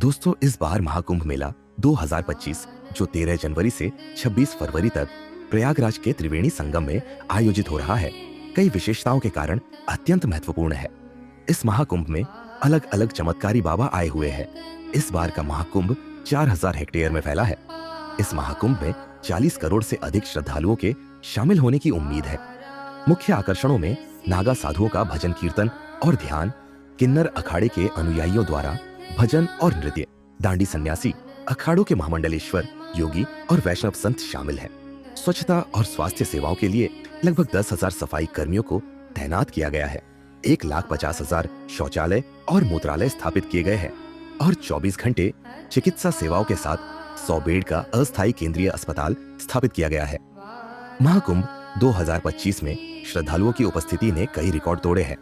दोस्तों, इस बार महाकुंभ मेला 2025 जो 13 जनवरी से 26 फरवरी तक प्रयागराज के त्रिवेणी संगम में आयोजित हो रहा है, कई विशेषताओं के कारण अत्यंत महत्वपूर्ण है। इस महाकुंभ में अलग अलग चमत्कारी बाबा आए हुए हैं। इस बार का महाकुंभ 4000 हेक्टेयर में फैला है। इस महाकुंभ में 40 करोड़ से अधिक श्रद्धालुओं के शामिल होने की उम्मीद है। मुख्य आकर्षणों में नागा साधुओं का भजन कीर्तन और ध्यान, किन्नर अखाड़े के अनुयायियों द्वारा भजन और नृत्य, दांडी सन्यासी, अखाड़ों के महामंडलेश्वर, योगी और वैष्णव संत शामिल हैं। स्वच्छता और स्वास्थ्य सेवाओं के लिए लगभग 10,000 सफाई कर्मियों को तैनात किया गया है। 1,50,000 शौचालय और मूत्रालय स्थापित किए गए हैं और 24 घंटे चिकित्सा सेवाओं के साथ 100 बेड का अस्थायी केंद्रीय अस्पताल स्थापित किया गया है। महाकुंभ 2025 में श्रद्धालुओं की उपस्थिति ने कई रिकॉर्ड तोड़े हैं।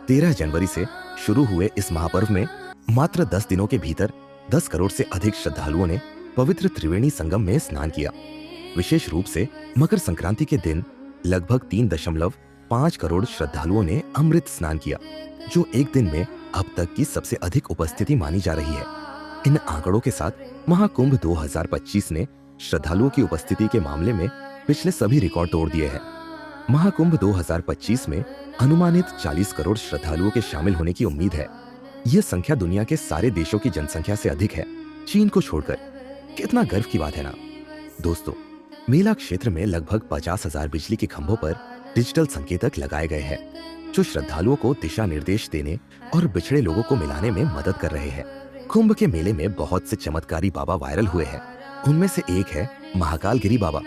13 जनवरी से शुरू हुए इस महापर्व में मात्र 10 दिनों के भीतर 10 करोड़ से अधिक श्रद्धालुओं ने पवित्र त्रिवेणी संगम में स्नान किया। विशेष रूप से मकर संक्रांति के दिन लगभग 3.5 करोड़ श्रद्धालुओं ने अमृत स्नान किया, जो एक दिन में अब तक की सबसे अधिक उपस्थिति मानी जा रही है। इन आंकड़ों के साथ महाकुंभ 2025 ने श्रद्धालुओं की उपस्थिति के मामले में पिछले सभी रिकॉर्ड तोड़ दिए हैं। महाकुंभ 2025 में अनुमानित 40 करोड़ श्रद्धालुओं के शामिल होने की उम्मीद है। यह संख्या दुनिया के सारे देशों की जनसंख्या से अधिक है, चीन को छोड़कर। कितना गर्व की बात है ना दोस्तों। मेला क्षेत्र में लगभग 50,000 बिजली के खंभों पर डिजिटल संकेतक लगाए गए हैं, जो श्रद्धालुओं को दिशा निर्देश देने और बिछड़े लोगों को मिलाने में मदद कर रहे हैं। कुंभ के मेले में बहुत से चमत्कारी बाबा वायरल हुए हैं। उनमें से एक है महाकालगिरी बाबा।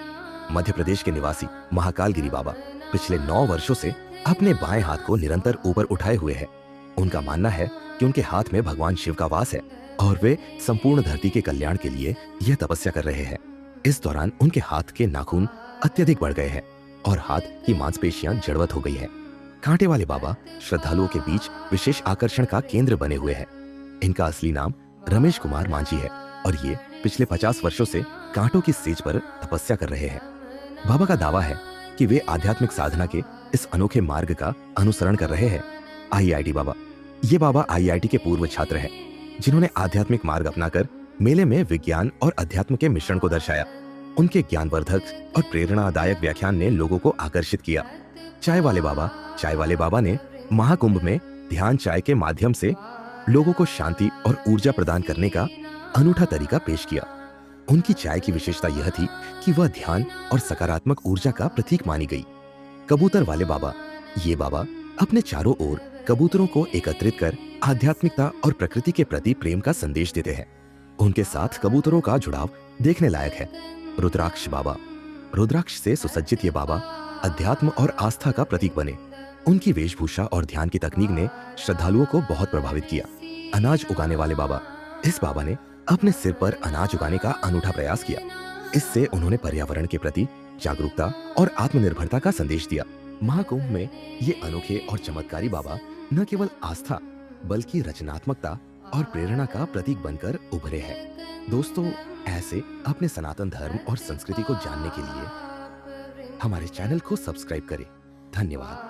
मध्य प्रदेश के निवासी महाकालगिरी बाबा पिछले 9 वर्षों से अपने बाएं हाथ को निरंतर ऊपर उठाए हुए हैं। उनका मानना है कि उनके हाथ में भगवान शिव का वास है और वे संपूर्ण धरती के कल्याण के लिए यह तपस्या कर रहे हैं। इस दौरान उनके हाथ के नाखून अत्यधिक बढ़ गए हैं और हाथ की मांसपेशियां जड़वत हो गई हैं। कांटे वाले बाबा श्रद्धालुओं के बीच विशेष आकर्षण का केंद्र बने हुए हैं। इनका असली नाम रमेश कुमार मांझी है और ये पिछले 50 वर्षों से कांटों की सेज पर तपस्या कर रहे हैं। बाबा का दावा है कि वे आध्यात्मिक साधना के इस अनोखे मार्ग का अनुसरण कर रहे हैं। IIT बाबा। ये बाबा IIT के पूर्व छात्र हैं, जिन्होंने आध्यात्मिक मार्ग अपनाकर मेले में विज्ञान और अध्यात्म के मिश्रण को दर्शाया। उनके ज्ञानवर्धक और प्रेरणादायक व्याख्यान ने लोगों को आकर्षित किया। चाय वाले बाबा ने महाकुंभ में ध्यान चाय के माध्यम से लोगों को शांति और ऊर्जा प्रदान करने का अनूठा तरीका पेश किया। उनकी चाय की विशेषता यह थी कि वह ध्यान और सकारात्मक ऊर्जा का प्रतीक मानी गई। कबूतर वाले बाबा। ये बाबा अपने चारों ओर कबूतरों को एकत्रित कर आध्यात्मिकता और प्रकृति के प्रति प्रेम का संदेश देते हैं। उनके साथ कबूतरों का जुड़ाव देखने लायक है। रुद्राक्ष बाबा। रुद्राक्ष से सुसज्जित ये बाबा अध्यात्म और आस्था का प्रतीक बने। उनकी वेशभूषा और ध्यान की तकनीक ने श्रद्धालुओं को बहुत प्रभावित किया। अनाज उगाने वाले बाबा। इस बाबा ने अपने सिर पर अनाज उगाने का अनूठा प्रयास किया। इससे उन्होंने पर्यावरण के प्रति जागरूकता और आत्मनिर्भरता का संदेश दिया। महाकुंभ में ये अनोखे और चमत्कारी बाबा न केवल आस्था बल्कि रचनात्मकता और प्रेरणा का प्रतीक बनकर उभरे हैं। दोस्तों, ऐसे अपने सनातन धर्म और संस्कृति को जानने के लिए हमारे चैनल को सब्सक्राइब करें। धन्यवाद।